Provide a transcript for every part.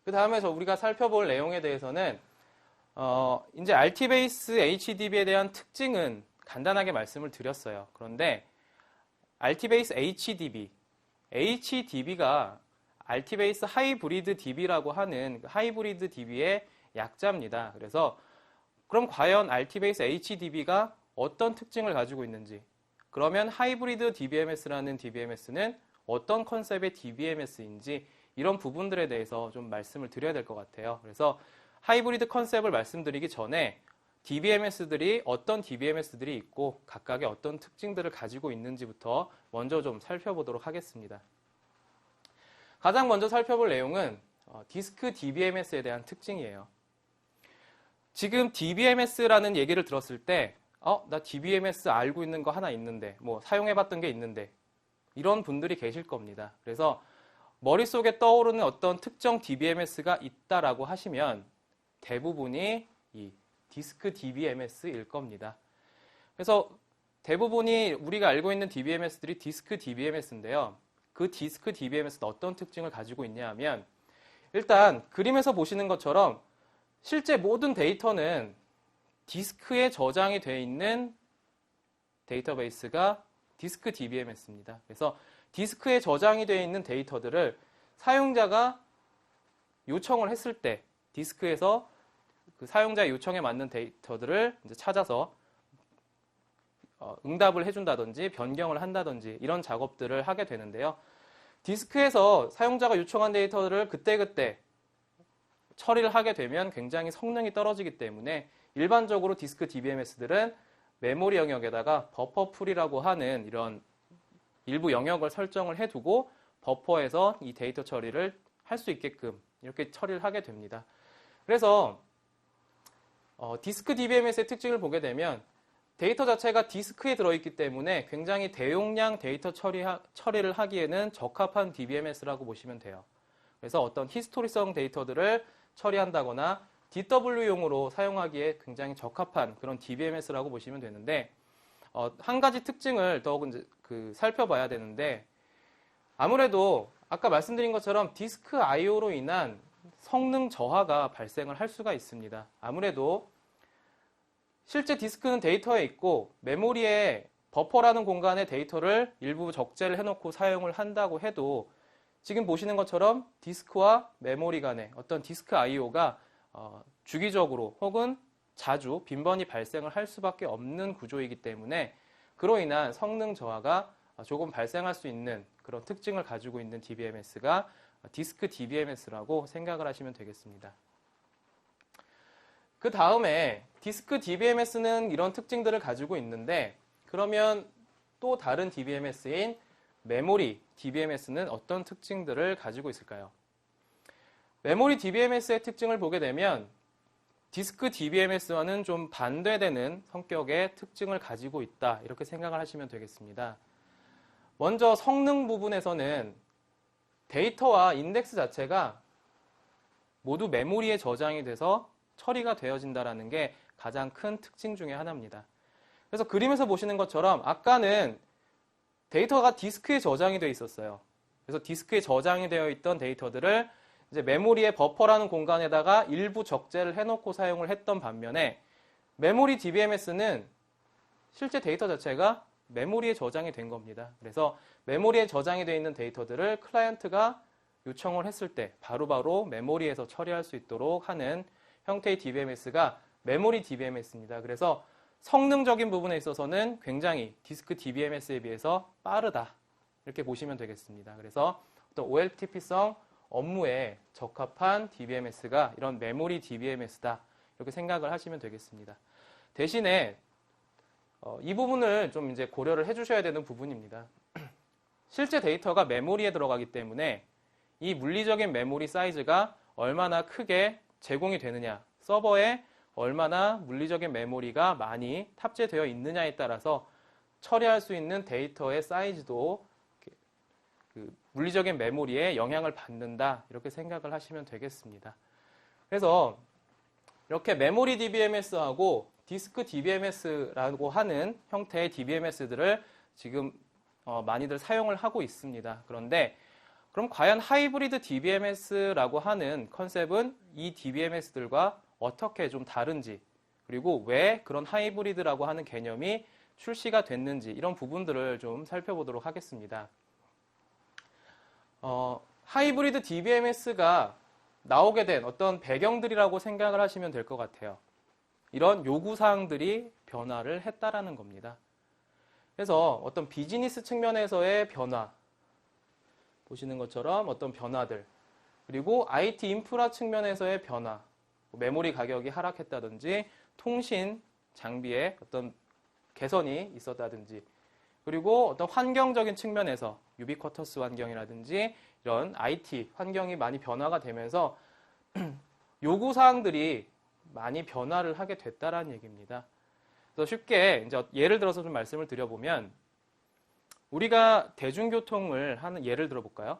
그 다음에 우리가 살펴볼 내용에 대해서는 이제 RT베이스 HDB에 대한 특징은 간단하게 말씀을 드렸어요. 그런데 RT베이스 HDB가 RT베이스 하이브리드 DB라고 하는 하이브리드 DB의 약자입니다. 그래서 그럼 과연 RT베이스 HDB가 어떤 특징을 가지고 있는지, 그러면 하이브리드 DBMS라는 DBMS는 어떤 컨셉의 DBMS인지 이런 부분들에 대해서 좀 말씀을 드려야 될 것 같아요. 그래서 하이브리드 컨셉을 말씀드리기 전에 DBMS들이 어떤 DBMS들이 있고 각각의 어떤 특징들을 가지고 있는지부터 먼저 좀 살펴보도록 하겠습니다. 가장 먼저 살펴볼 내용은 디스크 DBMS에 대한 특징이에요. 지금 DBMS라는 얘기를 들었을 때 나 DBMS 알고 있는 거 하나 있는데, 뭐 사용해봤던 게 있는데, 이런 분들이 계실 겁니다. 그래서 머릿속에 떠오르는 어떤 특정 DBMS가 있다라고 하시면 대부분이 이 디스크 DBMS일 겁니다. 그래서 대부분이 우리가 알고 있는 DBMS들이 디스크 DBMS인데요. 그 디스크 DBMS는 어떤 특징을 가지고 있냐 하면, 일단 그림에서 보시는 것처럼 실제 모든 데이터는 디스크에 저장이 되어 있는 데이터베이스가 디스크 DBMS입니다. 그래서 디스크에 저장이 되어 있는 데이터들을 사용자가 요청을 했을 때 디스크에서 그 사용자의 요청에 맞는 데이터들을 이제 찾아서 응답을 해준다든지 변경을 한다든지 이런 작업들을 하게 되는데요. 디스크에서 사용자가 요청한 데이터들을 그때그때 처리를 하게 되면 굉장히 성능이 떨어지기 때문에 일반적으로 디스크 DBMS들은 메모리 영역에다가 버퍼풀이라고 하는 이런 일부 영역을 설정을 해두고 버퍼에서 이 데이터 처리를 할 수 있게끔 이렇게 처리를 하게 됩니다. 그래서 디스크 DBMS의 특징을 보게 되면 데이터 자체가 디스크에 들어있기 때문에 굉장히 대용량 데이터 처리를 하기에는 적합한 DBMS라고 보시면 돼요. 그래서 어떤 히스토리성 데이터들을 처리한다거나 DW용으로 사용하기에 굉장히 적합한 그런 DBMS라고 보시면 되는데, 한 가지 특징을 더욱 이제 살펴봐야 되는데, 아무래도 아까 말씀드린 것처럼 디스크 I/O로 인한 성능 저하가 발생을 할 수가 있습니다. 아무래도 실제 디스크는 데이터에 있고 메모리에 버퍼라는 공간에 데이터를 일부 적재를 해놓고 사용을 한다고 해도 지금 보시는 것처럼 디스크와 메모리 간의 어떤 디스크 I/O가 주기적으로 혹은 자주 빈번히 발생을 할 수밖에 없는 구조이기 때문에 그로 인한 성능 저하가 조금 발생할 수 있는 그런 특징을 가지고 있는 DBMS가 디스크 DBMS라고 생각을 하시면 되겠습니다. 그 다음에 디스크 DBMS는 이런 특징들을 가지고 있는데, 그러면 또 다른 DBMS인 메모리 DBMS는 어떤 특징들을 가지고 있을까요? 메모리 DBMS의 특징을 보게 되면 디스크 DBMS와는 좀 반대되는 성격의 특징을 가지고 있다, 이렇게 생각을 하시면 되겠습니다. 먼저 성능 부분에서는 데이터와 인덱스 자체가 모두 메모리에 저장이 돼서 처리가 되어진다는 게 가장 큰 특징 중에 하나입니다. 그래서 그림에서 보시는 것처럼 아까는 데이터가 디스크에 저장이 되어 있었어요. 그래서 디스크에 저장이 되어 있던 데이터들을 이제 메모리의 버퍼라는 공간에다가 일부 적재를 해놓고 사용을 했던 반면에 메모리 DBMS는 실제 데이터 자체가 메모리에 저장이 된 겁니다. 그래서 메모리에 저장이 되어 있는 데이터들을 클라이언트가 요청을 했을 때 바로바로 메모리에서 처리할 수 있도록 하는 형태의 DBMS가 메모리 DBMS입니다. 그래서 성능적인 부분에 있어서는 굉장히 디스크 DBMS에 비해서 빠르다, 이렇게 보시면 되겠습니다. 그래서 어떤 OLTP성 업무에 적합한 DBMS가 이런 메모리 DBMS다, 이렇게 생각을 하시면 되겠습니다. 대신에 이 부분을 좀 이제 고려를 해주셔야 되는 부분입니다. 실제 데이터가 메모리에 들어가기 때문에 이 물리적인 메모리 사이즈가 얼마나 크게 제공이 되느냐, 서버에 얼마나 물리적인 메모리가 많이 탑재되어 있느냐에 따라서 처리할 수 있는 데이터의 사이즈도 그 물리적인 메모리에 영향을 받는다, 이렇게 생각을 하시면 되겠습니다. 그래서 이렇게 메모리 DBMS하고 디스크 DBMS라고 하는 형태의 DBMS들을 지금 많이들 사용을 하고 있습니다. 그런데 그럼 과연 하이브리드 DBMS라고 하는 컨셉은 이 DBMS들과 어떻게 좀 다른지, 그리고 왜 그런 하이브리드라고 하는 개념이 출시가 됐는지 이런 부분들을 좀 살펴보도록 하겠습니다. 하이브리드 DBMS가 나오게 된 어떤 배경들이라고 생각을 하시면 될 것 같아요. 이런 요구사항들이 변화를 했다라는 겁니다. 그래서 어떤 비즈니스 측면에서의 변화, 보시는 것처럼 어떤 변화들, 그리고 IT 인프라 측면에서의 변화, 메모리 가격이 하락했다든지 통신 장비에 어떤 개선이 있었다든지, 그리고 어떤 환경적인 측면에서 유비쿼터스 환경이라든지 이런 IT 환경이 많이 변화가 되면서 요구사항들이 많이 변화를 하게 됐다라는 얘기입니다. 그래서 쉽게 이제 예를 들어서 좀 말씀을 드려보면, 우리가 대중교통을 하는 예를 들어볼까요?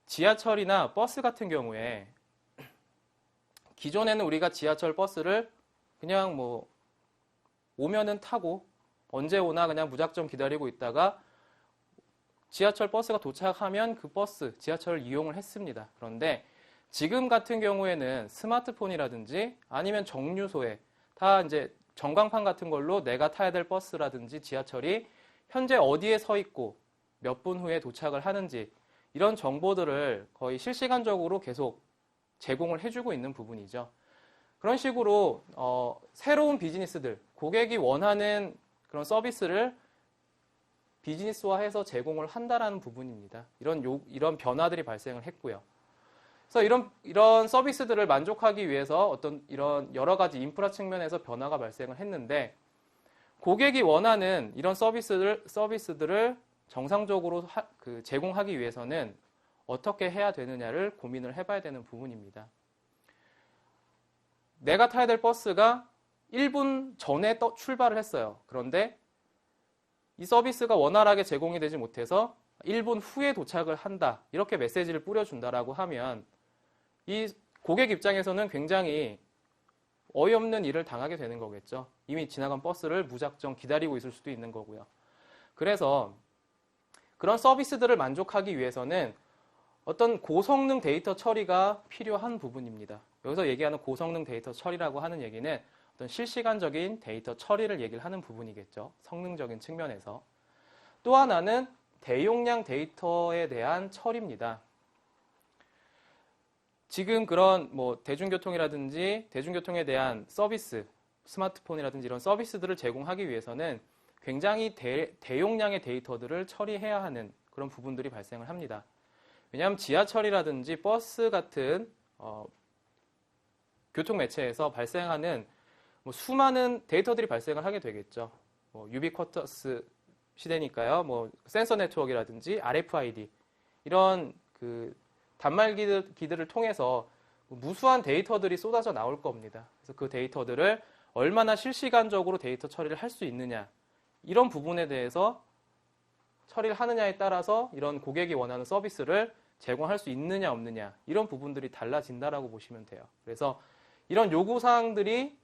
지하철이나 버스 같은 경우에 기존에는 우리가 지하철 버스를 그냥 뭐 오면은 타고 언제 오나 그냥 무작정 기다리고 있다가 지하철 버스가 도착하면 그 버스, 지하철을 이용을 했습니다. 그런데 지금 같은 경우에는 스마트폰이라든지 아니면 정류소에 다 이제 전광판 같은 걸로 내가 타야 될 버스라든지 지하철이 현재 어디에 서 있고 몇 분 후에 도착을 하는지 이런 정보들을 거의 실시간적으로 계속 제공을 해주고 있는 부분이죠. 그런 식으로 새로운 비즈니스들, 고객이 원하는 그런 서비스를 비즈니스화해서 제공을 한다라는 부분입니다. 이런 변화들이 발생을 했고요. 그래서 이런 서비스들을 만족하기 위해서 어떤 이런 여러 가지 인프라 측면에서 변화가 발생을 했는데, 고객이 원하는 이런 서비스들을 정상적으로 제공하기 위해서는 어떻게 해야 되느냐를 고민을 해봐야 되는 부분입니다. 내가 타야 될 버스가 1분 전에 출발을 했어요. 그런데 이 서비스가 원활하게 제공이 되지 못해서 1분 후에 도착을 한다. 이렇게 메시지를 뿌려준다라고 하면 이 고객 입장에서는 굉장히 어이없는 일을 당하게 되는 거겠죠. 이미 지나간 버스를 무작정 기다리고 있을 수도 있는 거고요. 그래서 그런 서비스들을 만족하기 위해서는 어떤 고성능 데이터 처리가 필요한 부분입니다. 여기서 얘기하는 고성능 데이터 처리라고 하는 얘기는 어떤 실시간적인 데이터 처리를 얘기를 하는 부분이겠죠. 성능적인 측면에서. 또 하나는 대용량 데이터에 대한 처리입니다. 지금 그런 뭐 대중교통이라든지 대중교통에 대한 서비스, 스마트폰이라든지 이런 서비스들을 제공하기 위해서는 굉장히 대용량의 데이터들을 처리해야 하는 그런 부분들이 발생을 합니다. 왜냐하면 지하철이라든지 버스 같은 교통매체에서 발생하는 뭐 수많은 데이터들이 발생을 하게 되겠죠. 뭐 유비쿼터스 시대니까요. 뭐 센서 네트워크라든지 RFID 이런 그 단말기들을 통해서 무수한 데이터들이 쏟아져 나올 겁니다. 그래서 그 데이터들을 얼마나 실시간적으로 데이터 처리를 할 수 있느냐, 이런 부분에 대해서 처리를 하느냐에 따라서 이런 고객이 원하는 서비스를 제공할 수 있느냐 없느냐, 이런 부분들이 달라진다라고 보시면 돼요. 그래서 이런 요구사항들이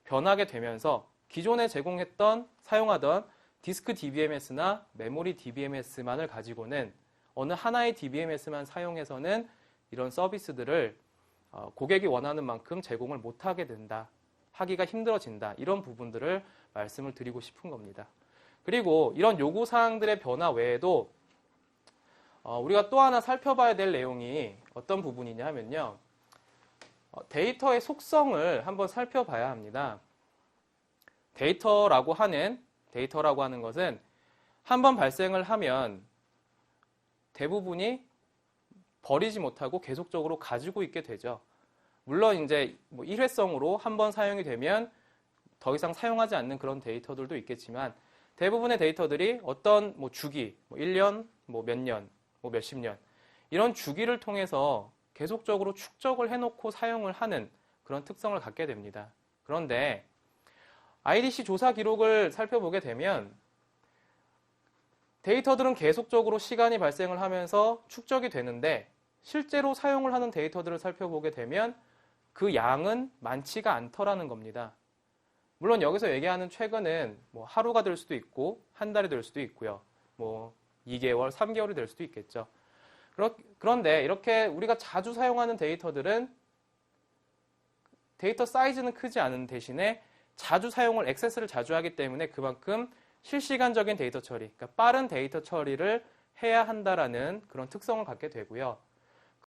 변하게 되면서 기존에 사용하던 디스크 DBMS나 메모리 DBMS만을 가지고는 어느 하나의 DBMS만 사용해서는 이런 서비스들을 고객이 원하는 만큼 제공을 못하게 된다. 하기가 힘들어진다. 이런 부분들을 말씀을 드리고 싶은 겁니다. 그리고 이런 요구사항들의 변화 외에도 우리가 또 하나 살펴봐야 될 내용이 어떤 부분이냐 하면요. 데이터의 속성을 한번 살펴봐야 합니다. 데이터라고 하는 것은 한번 발생을 하면 대부분이 버리지 못하고 계속적으로 가지고 있게 되죠. 물론 이제 뭐 일회성으로 한번 사용이 되면 더 이상 사용하지 않는 그런 데이터들도 있겠지만, 대부분의 데이터들이 어떤 뭐 주기, 뭐 1년, 뭐 몇 년, 뭐 몇십 년, 이런 주기를 통해서 계속적으로 축적을 해놓고 사용을 하는 그런 특성을 갖게 됩니다. 그런데 IDC 조사 기록을 살펴보게 되면 데이터들은 계속적으로 시간이 발생을 하면서 축적이 되는데, 실제로 사용을 하는 데이터들을 살펴보게 되면 그 양은 많지가 않더라는 겁니다. 물론 여기서 얘기하는 최근은 뭐 하루가 될 수도 있고 한 달이 될 수도 있고요. 뭐 2개월, 3개월이 될 수도 있겠죠. 그런데 이렇게 우리가 자주 사용하는 데이터들은 데이터 사이즈는 크지 않은 대신에 자주 사용을, 액세스를 자주 하기 때문에 그만큼 실시간적인 데이터 처리, 그러니까 빠른 데이터 처리를 해야 한다라는 그런 특성을 갖게 되고요.